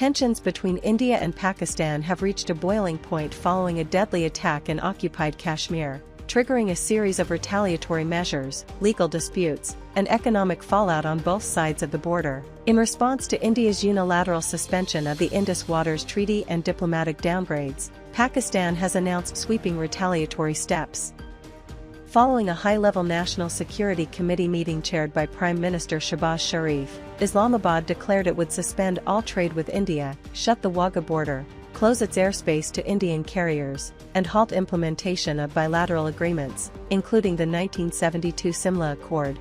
Tensions between India and Pakistan have reached a boiling point following a deadly attack in occupied Kashmir, triggering a series of retaliatory measures, legal disputes, and economic fallout on both sides of the border. In response to India's unilateral suspension of the Indus Waters Treaty and diplomatic downgrades, Pakistan has announced sweeping retaliatory steps. Following a high-level National Security Committee meeting chaired by Prime Minister Shehbaz Sharif, Islamabad declared it would suspend all trade with India, shut the Wagah border, close its airspace to Indian carriers, and halt implementation of bilateral agreements, including the 1972 Simla Accord.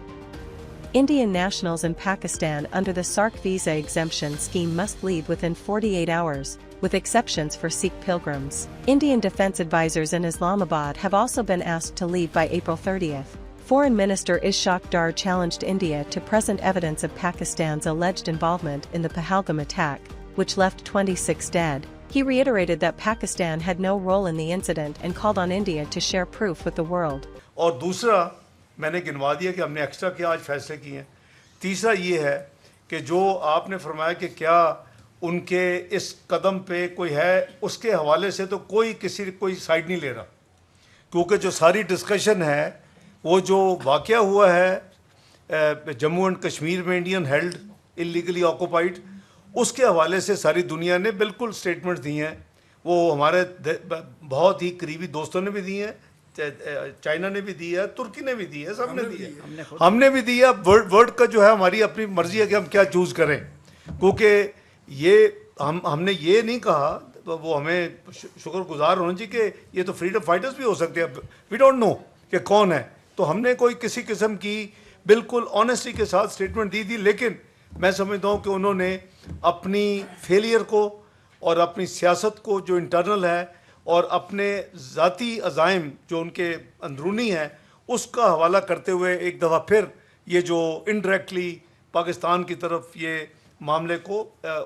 Indian nationals in Pakistan under the SAARC visa exemption scheme must leave within 48 hours, with exceptions for Sikh pilgrims. Indian defense advisors in Islamabad have also been asked to leave by April 30th. Foreign Minister Ishaq Dar challenged India to present evidence of Pakistan's alleged involvement in the Pahalgam attack, which left 26 dead. He reiterated that Pakistan had no role in the incident and called on India to share proof with the world. और दूसरा मैंने गिनवा दिया कि हमने extra क्या आज फैसले किए हैं। तीसरा ये है कि जो आपने फरमाया कि क्या उनके इस कदम पे कोई है, उसके हवाले से तो कोई साइड नहीं ले रहा, क्योंकि जो सारी डिस्कशन है वो जो वाक़या हुआ है जम्मू एंड कश्मीर में इंडियन हेल्ड इलीगली ऑक्यूपाइड, उसके हवाले से सारी दुनिया ने बिल्कुल स्टेटमेंट दी हैं। वो हमारे बहुत ही करीबी दोस्तों ने भी दी हैं, चाइना ने भी दी है, तुर्की ने भी दी है, सब ने दी है, हमने भी दी है। वर्ड का जो है हमारी अपनी मर्जी है कि हम क्या चूज़ करें, क्योंकि ये हमने ये नहीं कहा, तो वो हमें शुक्रगुजार होना चाहिए कि ये तो फ्रीडम फाइटर्स भी हो सकते हैं, वी डोंट नो कि कौन है। तो हमने कोई किसी किस्म की बिल्कुल ऑनेस्टी के साथ स्टेटमेंट दी थी, लेकिन मैं समझता हूँ कि उन्होंने अपनी फेलियर को और अपनी सियासत को जो इंटरनल है और अपने ज़ाती अज़ाइम जो उनके अंदरूनी हैं उसका हवाला करते हुए एक दफ़ा फिर ये जो इनडायरेक्टली पाकिस्तान की तरफ ये मामले को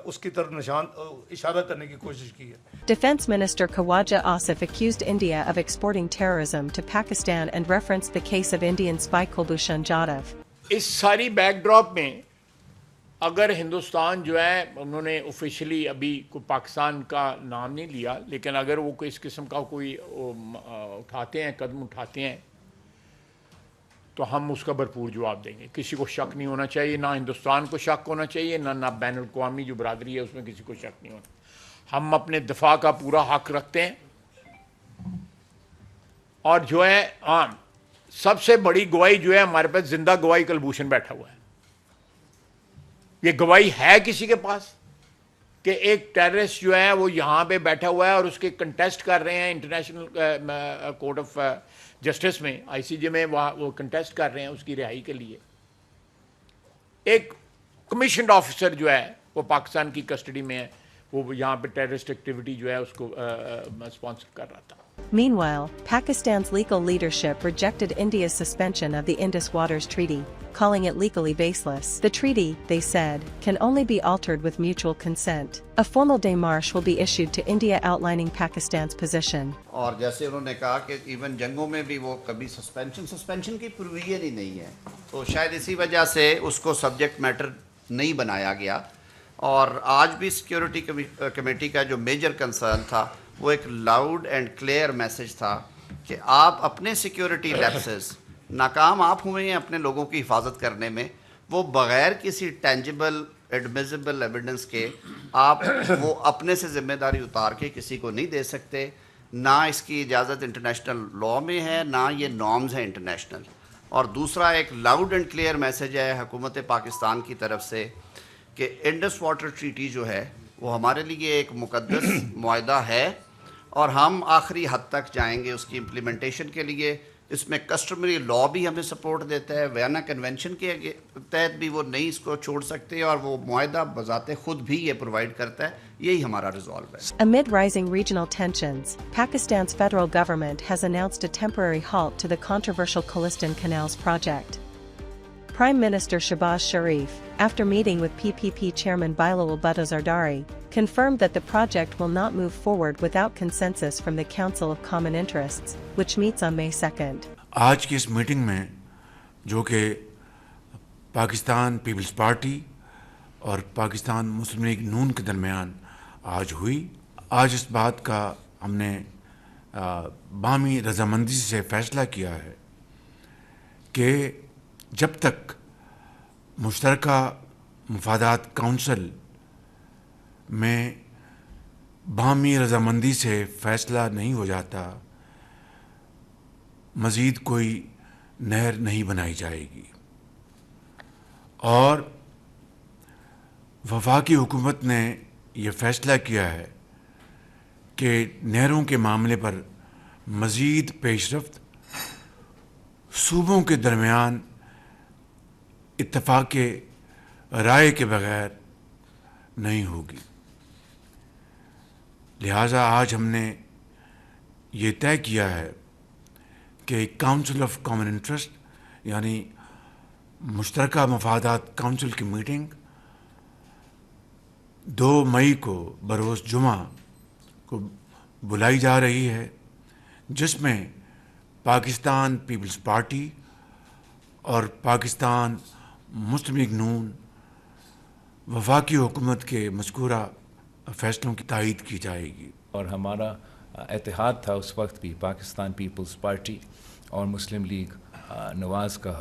उसकी तरफ इशारा करने की कोशिश की है। Defense Minister Khawaja Asif accused India of exporting terrorism to Pakistan and referenced the case of Indian spy Kulbhushan Jadhav. इस सारी बैकड्रॉप में अगर हिंदुस्तान जो है उन्होंने ऑफिशियली अभी कोई पाकिस्तान का नाम नहीं लिया, लेकिन अगर वो कोई इस किस्म का कोई उठाते हैं, कदम उठाते हैं, तो हम उसका भरपूर जवाब देंगे। किसी को शक नहीं होना चाहिए, ना हिंदुस्तान को शक होना चाहिए, ना बैनुल अक़वामी जो बरादरी है उसमें किसी को शक नहीं होना। हम अपने दफा का पूरा हक रखते हैं, और जो है सबसे बड़ी गवाही जो है हमारे पास जिंदा गवाही कुलभूषण बैठा हुआ है। ये गवाही है किसी के पास कि एक टेररिस्ट जो है वो यहाँ पे बैठा हुआ है और उसके कंटेस्ट कर रहे हैं इंटरनेशनल कोर्ट ऑफ जस्टिस में, ICJ में, वहाँ वो कंटेस्ट कर रहे हैं उसकी रिहाई के लिए। एक कमीशन्ड ऑफिसर जो है वो पाकिस्तान की कस्टडी में है, वो यहाँ पे टेररिस्ट एक्टिविटी जो है उसको स्पॉन्सर कर रहा था। Meanwhile, Pakistan's legal leadership rejected India's suspension of the Indus Waters Treaty, calling it legally baseless. The treaty, they said, can only be altered with mutual consent. A formal démarche will be issued to India outlining Pakistan's position. और जैसे उन्होंने कहा कि even जंगों में भी वो कभी suspension की प्रोविजन ही नहीं है, तो शायद इसी वजह से उसको सब्जेक्ट मैटर नहीं बनाया गया। और आज भी सिक्योरिटी कमेटी का जो मेजर कंसर्न था वो एक लाउड एंड क्लियर मैसेज था कि आप अपने सिक्योरिटी लैप्सेस, नाकाम आप हुए हैं अपने लोगों की हिफाजत करने में, वो बग़ैर किसी टेंजिबल एडमिसिबल एविडेंस के आप वो अपने से ज़िम्मेदारी उतार के किसी को नहीं दे सकते। ना इसकी इजाज़त इंटरनेशनल लॉ में है, ना ये नॉर्म्स हैं इंटरनेशनल। और दूसरा एक लाउड एंड क्लियर मैसेज है हुकूमत पाकिस्तान की तरफ से कि इंडस वाटर ट्रीटी जो है वो हमारे लिए एक मुक़द्दस मुआहदा है और हम आखिरी हद तक जाएंगे उसकी इम्प्लीमेंटेशन के लिए। इसमें कस्टमरी लॉ भी हमें सपोर्ट देता है, वियना कन्वेंशन के तहत भी वो नहीं इसको छोड़ सकते और वो मुआहदा बज़ाते खुद भी ये प्रोवाइड करता है। यही हमारा रिजॉल्व है। Amid rising regional tensions, Pakistan's federal government has announced a temporary halt to the controversial Khalistan Canals project. Prime Minister Shehbaz Sharif, after meeting with PPP Chairman Bilawal Bhutto Zardari, confirmed that the project will not move forward without consensus from the Council of Common Interests, which meets on May 2nd. आज की इस meeting में जो कि Pakistan peoples party और पाकिस्तान मुस्लिम league नून के दरमियान आज हुई। आज इस बात का हमने बाहमी रजामंदी से फैसला किया है कि जब तक मुश्तरका मुफादात काउंसिल में बाहमी रजामंदी से फैसला नहीं हो जाता, मज़ीद कोई नहर नहीं बनाई जाएगी। और वफाकी हुकूमत ने यह फ़ैसला किया है कि नहरों के मामले पर मज़ीद पेशरफ्त सूबों के दरमियान इत्तफ़ाक़ राय के बग़ैर नहीं होगी। लिहाजा आज हमने ये तय किया है कि काउंसिल ऑफ कॉमन इंटरेस्ट यानी मुश्तरका मफादात काउंसिल की मीटिंग 2 मई को बरोज़ जुमा को बुलाई जा रही है, जिसमें पाकिस्तान पीपल्स पार्टी और पाकिस्तान मुस्लिम लीग नून वफाकी हुकूमत के मज़कूरा फ़ैसलों की तायीद की जाएगी। और हमारा इत्तेहाद था उस वक्त भी पाकिस्तान पीपल्स पार्टी और मुस्लिम लीग नवाज़ का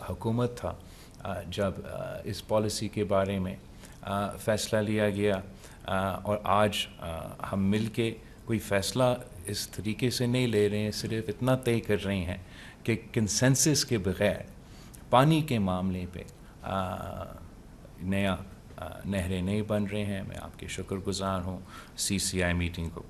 हुकूमत था जब इस पॉलिसी के बारे में फ़ैसला लिया गया। और आज हम मिल के कोई फ़ैसला इस तरीके से नहीं ले रहे हैं, सिर्फ इतना तय कर रहे हैं कि कंसेंसस के बग़ैर पानी के मामले पे नया नहरें नहीं बन रहे हैं। मैं आपके शुक्रगुज़ार हूँ CCI मीटिंग को।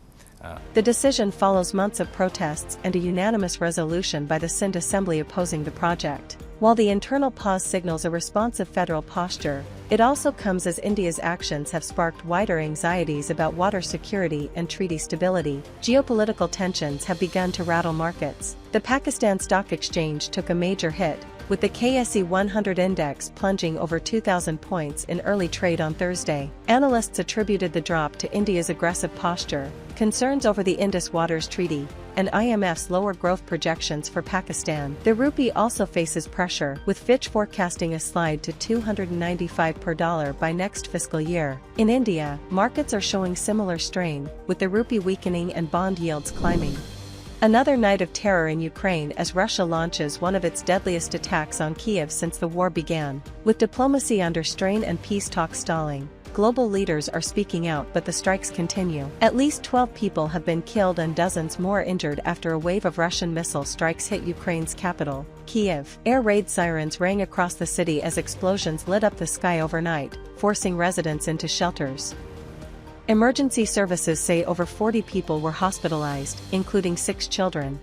The decision follows months of protests and a unanimous resolution by the Sindh Assembly opposing the project. While the internal pause signals a responsive federal posture, it also comes as India's actions have sparked wider anxieties about water security and treaty stability. Geopolitical tensions have begun to rattle markets. The Pakistan Stock Exchange took a major hit, with the KSE 100 index plunging over 2,000 points in early trade on Thursday. Analysts attributed the drop to India's aggressive posture, concerns over the Indus Waters Treaty, and IMF's lower growth projections for Pakistan. The rupee also faces pressure, with Fitch forecasting a slide to 295 per dollar by next fiscal year. In India, markets are showing similar strain, with the rupee weakening and bond yields climbing. Another night of terror in Ukraine as Russia launches one of its deadliest attacks on Kyiv since the war began. With diplomacy under strain and peace talks stalling, global leaders are speaking out, but the strikes continue. At least 12 people have been killed and dozens more injured after a wave of Russian missile strikes hit Ukraine's capital, Kyiv. Air raid sirens rang across the city as explosions lit up the sky overnight, forcing residents into shelters. Emergency services say over 40 people were hospitalized, including 6 children.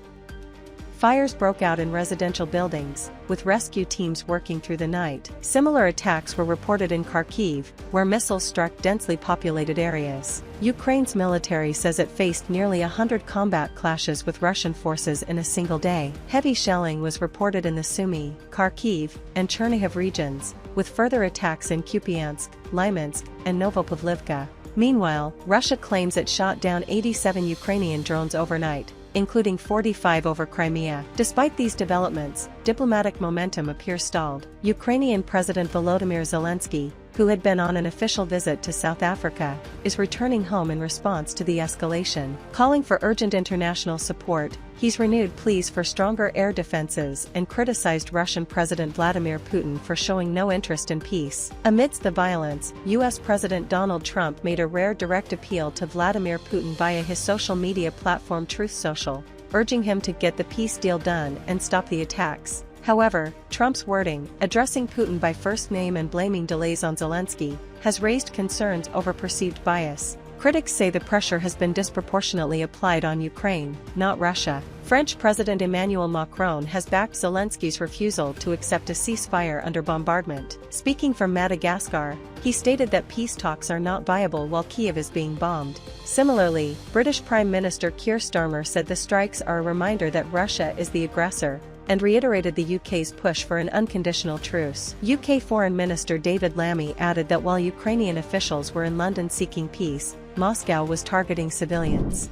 Fires broke out in residential buildings, with rescue teams working through the night. Similar attacks were reported in Kharkiv, where missiles struck densely populated areas. Ukraine's military says it faced nearly 100 combat clashes with Russian forces in a single day. Heavy shelling was reported in the Sumy, Kharkiv, and Chernihiv regions, with further attacks in Kupiansk, Lymansk, and Novopavlivka. Meanwhile, Russia claims it shot down 87 Ukrainian drones overnight, including 45 over Crimea. Despite these developments, diplomatic momentum appears stalled. Ukrainian President Volodymyr Zelensky, who had been on an official visit to South Africa, is returning home in response to the escalation. Calling for urgent international support, he's renewed pleas for stronger air defenses and criticized Russian President Vladimir Putin for showing no interest in peace. Amidst the violence, US President Donald Trump made a rare direct appeal to Vladimir Putin via his social media platform Truth Social, urging him to get the peace deal done and stop the attacks. However, Trump's wording, addressing Putin by first name and blaming delays on Zelensky, has raised concerns over perceived bias. Critics say the pressure has been disproportionately applied on Ukraine, not Russia. French President Emmanuel Macron has backed Zelensky's refusal to accept a ceasefire under bombardment. Speaking from Madagascar, he stated that peace talks are not viable while Kyiv is being bombed. Similarly, British Prime Minister Keir Starmer said the strikes are a reminder that Russia is the aggressor, and reiterated the UK's push for an unconditional truce. UK Foreign Minister David Lammy added that while Ukrainian officials were in London seeking peace, Moscow was targeting civilians.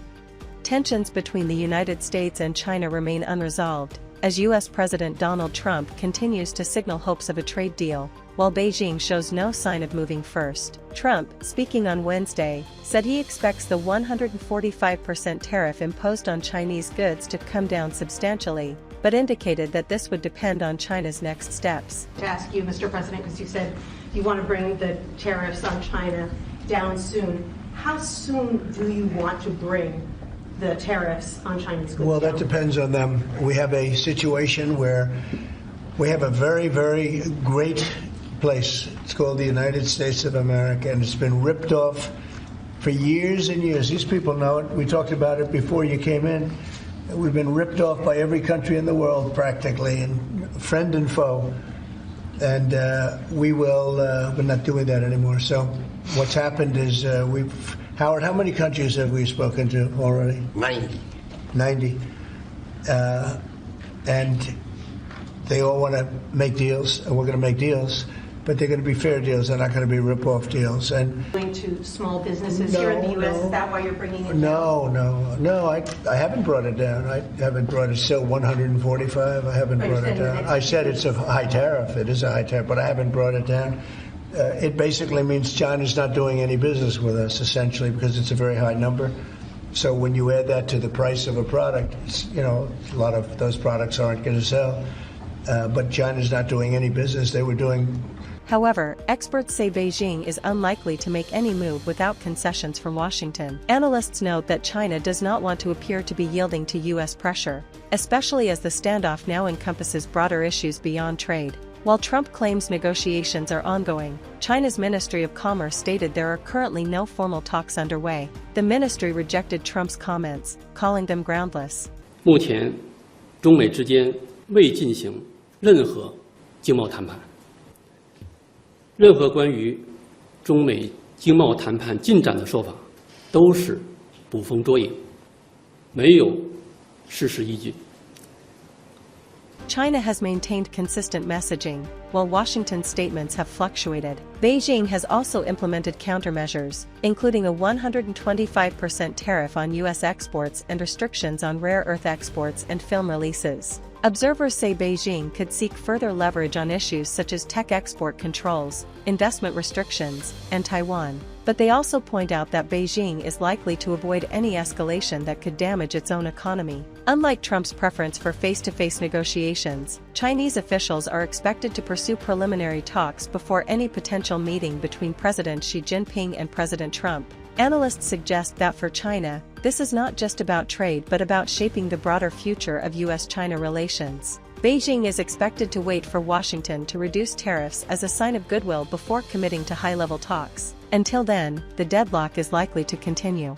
Tensions between the United States and China remain unresolved, as U.S. President Donald Trump continues to signal hopes of a trade deal, while Beijing shows no sign of moving first. Trump, speaking on Wednesday, said he expects the 145% tariff imposed on Chinese goods to come down substantially, but indicated that this would depend on China's next steps. To ask you, Mr. President, because you said you want to bring the tariffs on China down soon. How soon do you want to bring the tariffs on Chinese goods Well, that down? depends on them. We have a situation where we have a very, very great place. It's called the United States of America, and it's been ripped off for years and years. These people know it. We talked about it before you came in. We've been ripped off by every country in the world, practically, and friend and foe. And we're not doing that anymore. So what's happened is Howard, how many countries have we spoken to already? 90. And they all want to make deals, and we're going to make deals, but they're going to be fair deals. They're not going to be rip-off deals. And Going to small businesses here in the U.S., is that why you're bringing it down? No, I haven't brought it down. I haven't brought it still 145. I haven't brought it down. I said it's a high tariff. It is a high tariff, but I haven't brought it down. It basically means China's not doing any business with us, essentially, because it's a very high number. So when you add that to the price of a product, a lot of those products aren't going to sell. But China's not doing any business. They were doing. However, experts say Beijing is unlikely to make any move without concessions from Washington. Analysts note that China does not want to appear to be yielding to U.S. pressure, especially as the standoff now encompasses broader issues beyond trade. While Trump claims negotiations are ongoing, China's Ministry of Commerce stated there are currently no formal talks underway. The ministry rejected Trump's comments, calling them groundless. 目前，中美之间未进行任何经贸谈判。任何关于中美经贸谈判进展的说法，都是捕风捉影，没有事实依据。 China has maintained consistent messaging, while Washington's statements have fluctuated. Beijing has also implemented countermeasures, including a 125% tariff on U.S. exports and restrictions on rare earth exports and film releases. Observers say Beijing could seek further leverage on issues such as tech export controls, investment restrictions, and Taiwan. But they also point out that Beijing is likely to avoid any escalation that could damage its own economy. Unlike Trump's preference for face-to-face negotiations, Chinese officials are expected to pursue preliminary talks before any potential meeting between President Xi Jinping and President Trump. Analysts suggest that for China, this is not just about trade but about shaping the broader future of U.S.-China relations. Beijing is expected to wait for Washington to reduce tariffs as a sign of goodwill before committing to high-level talks. Until then, the deadlock is likely to continue.